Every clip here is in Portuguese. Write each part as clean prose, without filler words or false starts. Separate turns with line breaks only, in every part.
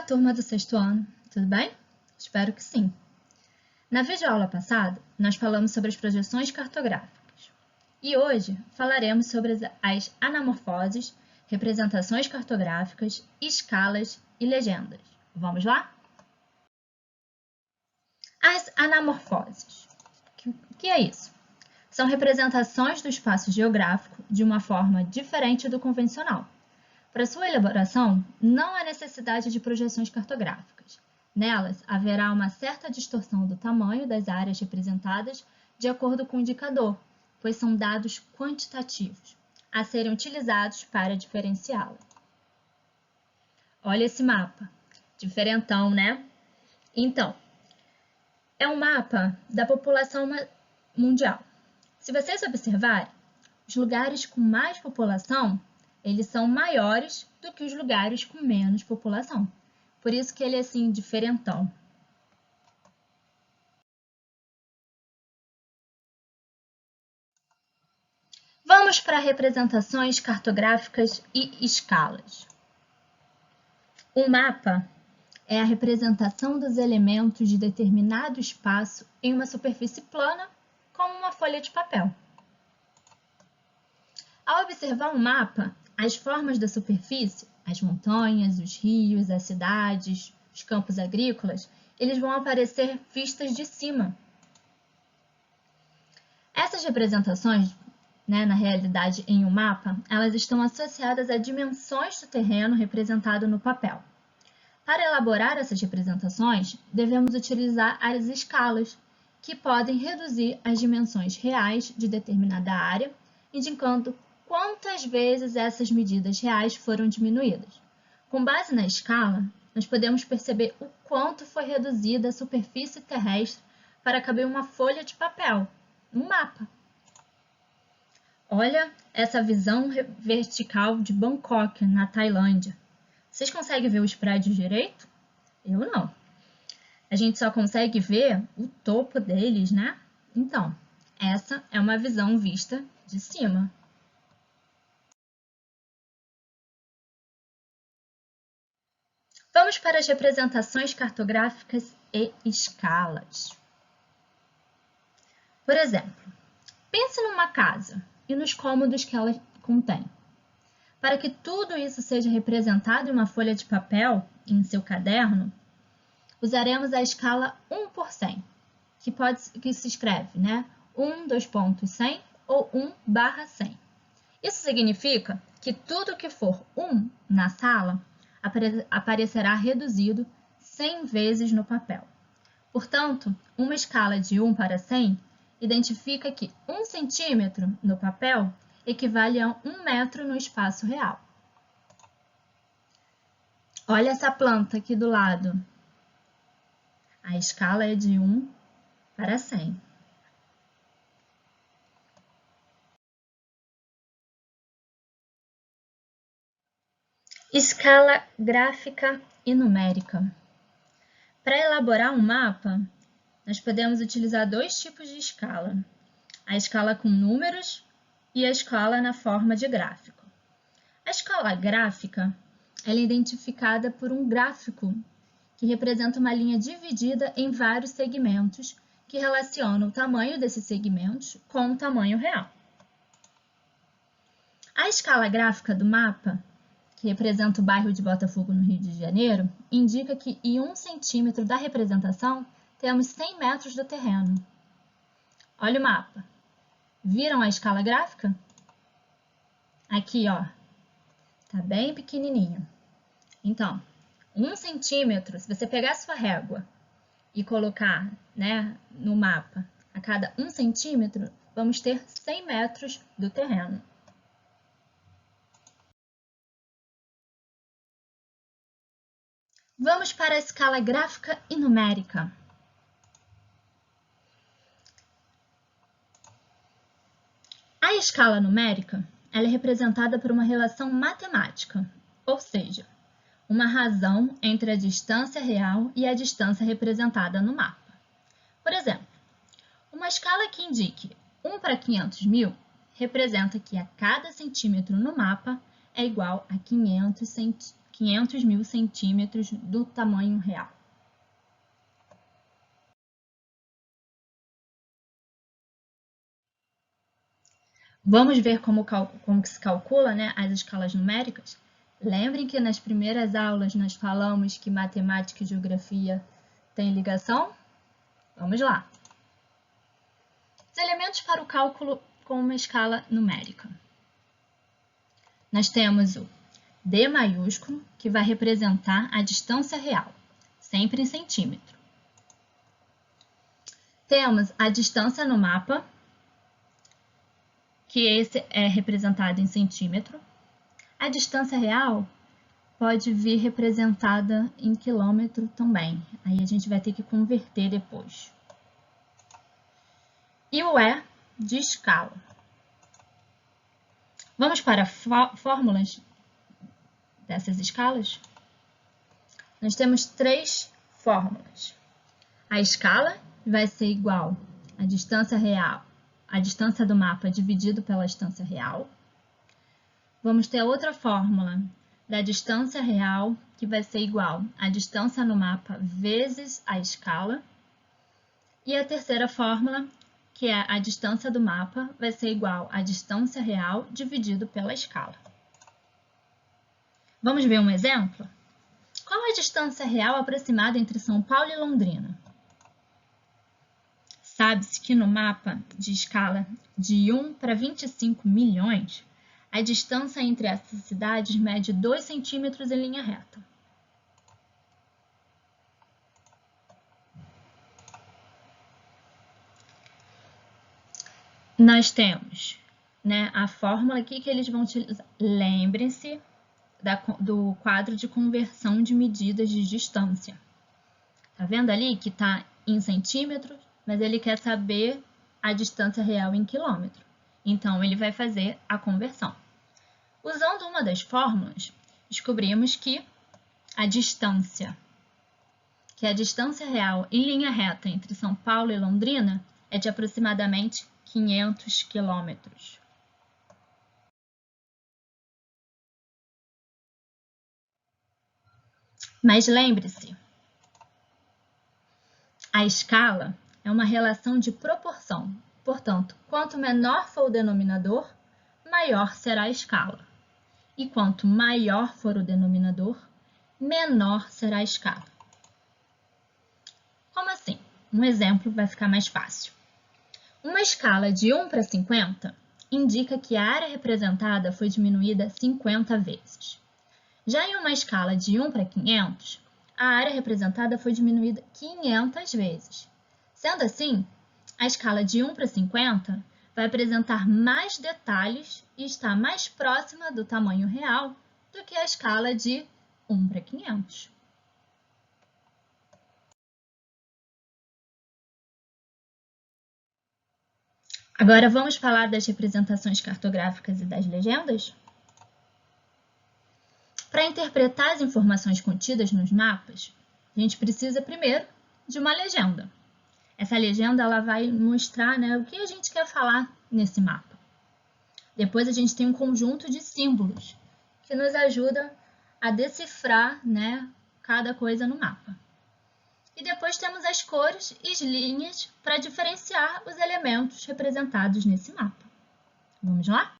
turma do sexto ano, tudo bem? Espero que sim. Na videoaula passada, nós falamos sobre as projeções cartográficas. E hoje falaremos sobre as anamorfoses, representações cartográficas, escalas e legendas. Vamos lá? As anamorfoses. O que é isso? São representações do espaço geográfico de uma forma diferente do convencional. Para sua elaboração, não há necessidade de projeções cartográficas. Nelas, haverá uma certa distorção do tamanho das áreas representadas de acordo com o indicador, pois são dados quantitativos, a serem utilizados para diferenciá-la. Olha esse mapa, diferentão, né? Então, é um mapa da população mundial. Se vocês observarem, os lugares com mais população, eles são maiores do que os lugares com menos população. Por isso que ele é assim, diferentão. Vamos para representações cartográficas e escalas. Um mapa é a representação dos elementos de determinado espaço em uma superfície plana, como uma folha de papel. Ao observar um mapa, as formas da superfície, as montanhas, os rios, as cidades, os campos agrícolas, eles vão aparecer vistas de cima. Essas representações, na realidade em um mapa, elas estão associadas a dimensões do terreno representado no papel. Para elaborar essas representações, devemos utilizar as escalas, que podem reduzir as dimensões reais de determinada área, indicando quantas vezes essas medidas reais foram diminuídas. Com base na escala, nós podemos perceber o quanto foi reduzida a superfície terrestre para caber uma folha de papel, um mapa. Olha essa visão vertical de Bangkok, na Tailândia. Vocês conseguem ver os prédios direito? Eu não. A gente só consegue ver o topo deles, né? Então, essa é uma visão vista de cima. Vamos para as representações cartográficas e escalas. Por exemplo, pense numa casa e nos cômodos que ela contém. Para que tudo isso seja representado em uma folha de papel, em seu caderno, usaremos a escala 1/100, que se escreve, 1, 2.100 ou 1/100. Isso significa que tudo que for 1 na sala aparecerá reduzido 100 vezes no papel. Portanto, uma escala de 1 para 100 identifica que 1 centímetro no papel equivale a 1 metro no espaço real. Olha essa planta aqui do lado. A escala é de 1 para 100. Escala gráfica e numérica. Para elaborar um mapa, nós podemos utilizar dois tipos de escala. A escala com números e a escala na forma de gráfico. A escala gráfica ela é identificada por um gráfico que representa uma linha dividida em vários segmentos que relacionam o tamanho desses segmentos com o tamanho real. A escala gráfica do mapa, que representa o bairro de Botafogo, no Rio de Janeiro, indica que em 1 centímetro da representação temos 100 metros do terreno. Olha o mapa. Viram a escala gráfica? Aqui, ó, tá bem pequenininho. Então, 1 centímetro, se você pegar a sua régua e colocar, no mapa, a cada 1 centímetro, vamos ter 100 metros do terreno. Vamos para a escala gráfica e numérica. A escala numérica ela é representada por uma relação matemática, ou seja, uma razão entre a distância real e a distância representada no mapa. Por exemplo, uma escala que indique 1 para 500.000 representa que a cada centímetro no mapa é igual a 500 500 mil centímetros do tamanho real. Vamos ver como que se calcula, né, as escalas numéricas? Lembrem que nas primeiras aulas nós falamos que matemática e geografia têm ligação? Vamos lá. Os elementos para o cálculo com uma escala numérica. Nós temos o D maiúsculo, que vai representar a distância real, sempre em centímetro. Temos a distância no mapa, que esse é representado em centímetro. A distância real pode vir representada em quilômetro também. Aí a gente vai ter que converter depois. E o E de escala. Vamos para fórmulas dessas escalas? Nós temos 3 fórmulas. A escala vai ser igual à distância real, a distância do mapa dividido pela distância real. Vamos ter outra fórmula da distância real, que vai ser igual à distância no mapa vezes a escala. E a terceira fórmula, que é a distância do mapa, vai ser igual à distância real dividido pela escala. Vamos ver um exemplo? Qual é a distância real aproximada entre São Paulo e Londrina? Sabe-se que no mapa de escala de 1 para 25 milhões, a distância entre essas cidades mede 2 centímetros em linha reta. Nós temos, né, a fórmula aqui que eles vão utilizar. Lembrem-se do quadro de conversão de medidas de distância. Tá vendo ali que está em centímetros, mas ele quer saber a distância real em quilômetro. Então, ele vai fazer a conversão. Usando uma das fórmulas, descobrimos que a distância, que é a distância real em linha reta entre São Paulo e Londrina, é de aproximadamente 500 quilômetros. Mas lembre-se, a escala é uma relação de proporção. Portanto, quanto menor for o denominador, maior será a escala. E quanto maior for o denominador, menor será a escala. Como assim? Um exemplo vai ficar mais fácil. Uma escala de 1 para 50 indica que a área representada foi diminuída 50 vezes. Já em uma escala de 1 para 500, a área representada foi diminuída 500 vezes. Sendo assim, a escala de 1 para 50 vai apresentar mais detalhes e está mais próxima do tamanho real do que a escala de 1 para 500. Agora vamos falar das representações cartográficas e das legendas? Para interpretar as informações contidas nos mapas, a gente precisa primeiro de uma legenda. Essa legenda ela vai mostrar, né, o que a gente quer falar nesse mapa. Depois a gente tem um conjunto de símbolos que nos ajuda a decifrar, né, cada coisa no mapa. E depois temos as cores e as linhas para diferenciar os elementos representados nesse mapa. Vamos lá?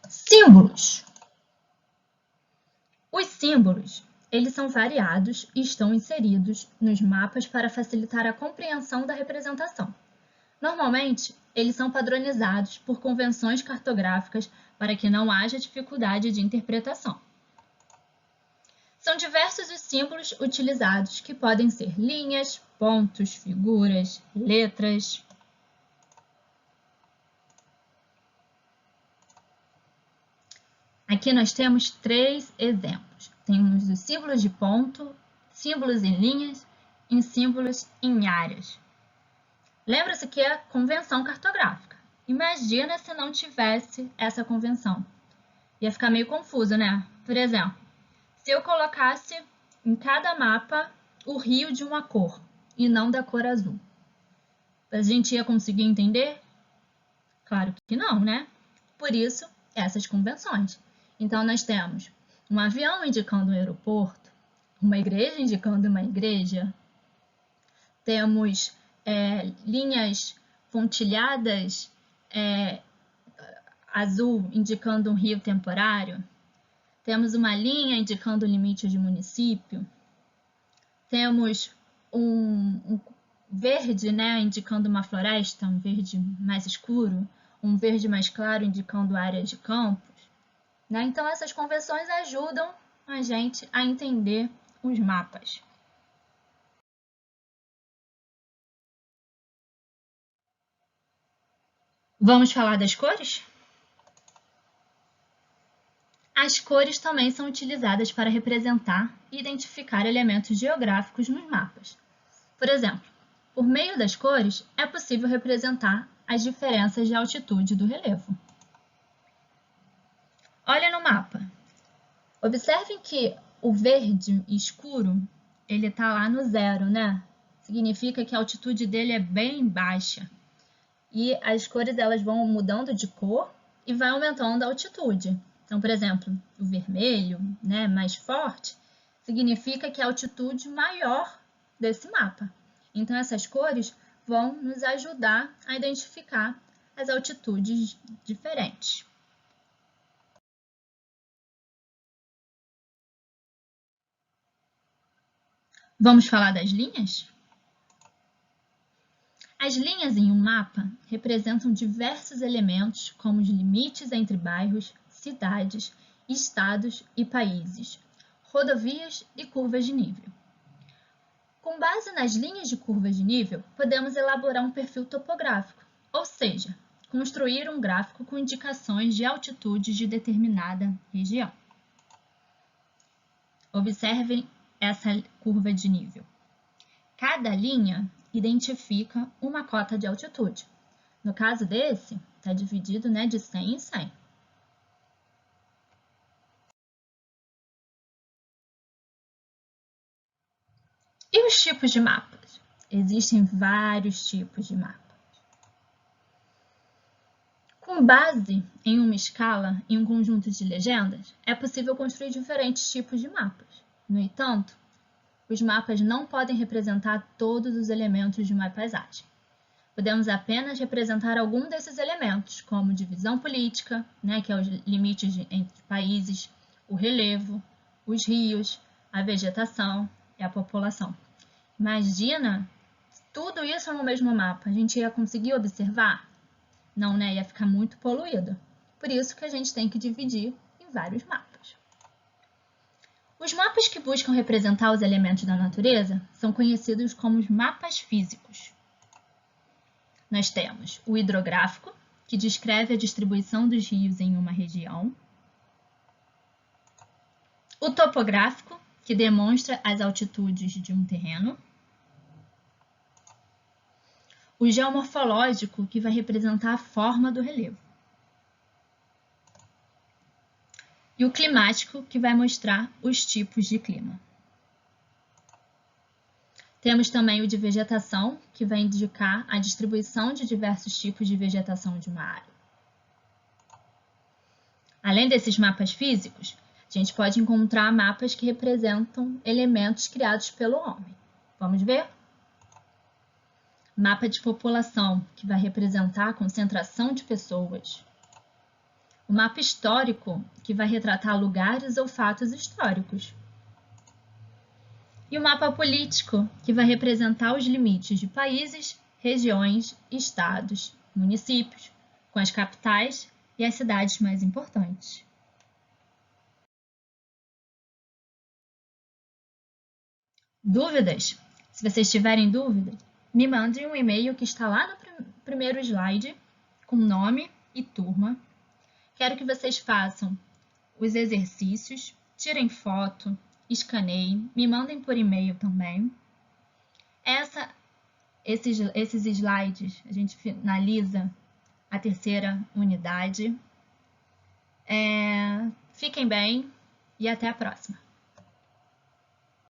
Símbolos. Os símbolos, eles são variados e estão inseridos nos mapas para facilitar a compreensão da representação. Normalmente, eles são padronizados por convenções cartográficas para que não haja dificuldade de interpretação. São diversos os símbolos utilizados, que podem ser linhas, pontos, figuras, letras. Aqui nós temos 3 exemplos. Temos os símbolos de ponto, símbolos em linhas e símbolos em áreas. Lembra-se que é convenção cartográfica. Imagina se não tivesse essa convenção. Ia ficar meio confuso, né? Por exemplo, se eu colocasse em cada mapa o rio de uma cor e não da cor azul, a gente ia conseguir entender? Claro que não, né? Por isso, essas convenções. Então, nós temos um avião indicando um aeroporto, uma igreja indicando uma igreja, temos linhas pontilhadas azul indicando um rio temporário, temos uma linha indicando o limite de município, temos um verde, né, indicando uma floresta, um verde mais escuro, um verde mais claro indicando áreas de campos, né? Então, essas convenções ajudam a gente a entender os mapas. Vamos falar das cores? As cores também são utilizadas para representar e identificar elementos geográficos nos mapas. Por exemplo, por meio das cores, é possível representar as diferenças de altitude do relevo. Olha no mapa. Observem que o verde escuro, ele está lá no zero, né? Significa que a altitude dele é bem baixa. E as cores elas vão mudando de cor e vai aumentando a altitude. Então, por exemplo, o vermelho, né, mais forte, significa que é a altitude maior desse mapa. Então, essas cores vão nos ajudar a identificar as altitudes diferentes. Vamos falar das linhas? As linhas em um mapa representam diversos elementos, como os limites entre bairros, cidades, estados e países, rodovias e curvas de nível. Com base nas linhas de curvas de nível, podemos elaborar um perfil topográfico, ou seja, construir um gráfico com indicações de altitudes de determinada região. Observem essa curva de nível. Cada linha identifica uma cota de altitude. No caso desse, está dividido, né, de 100 em 100. E os tipos de mapas? Existem vários tipos de mapas. Com base em uma escala e um conjunto de legendas, é possível construir diferentes tipos de mapas. No entanto, os mapas não podem representar todos os elementos de uma paisagem. Podemos apenas representar algum desses elementos, como divisão política, né, que é os limites entre países, o relevo, os rios, a vegetação e a população. Imagina tudo isso no mesmo mapa. A gente ia conseguir observar? Não, né? Ia ficar muito poluído. Por isso que a gente tem que dividir em vários mapas. Os mapas que buscam representar os elementos da natureza são conhecidos como os mapas físicos. Nós temos o hidrográfico, que descreve a distribuição dos rios em uma região. O topográfico, que demonstra as altitudes de um terreno. O geomorfológico, que vai representar a forma do relevo. E o climático, que vai mostrar os tipos de clima. Temos também o de vegetação, que vai indicar a distribuição de diversos tipos de vegetação de uma área. Além desses mapas físicos, a gente pode encontrar mapas que representam elementos criados pelo homem. Vamos ver? Mapa de população, que vai representar a concentração de pessoas. O mapa histórico, que vai retratar lugares ou fatos históricos. E o mapa político, que vai representar os limites de países, regiões, estados, municípios, com as capitais e as cidades mais importantes. Dúvidas? Se vocês tiverem dúvidas, me mandem um e-mail que está lá no primeiro slide, com nome e turma. Quero que vocês façam os exercícios, tirem foto, escaneiem, me mandem por e-mail também. Esses slides, a gente finaliza a terceira unidade. Fiquem bem e até a próxima!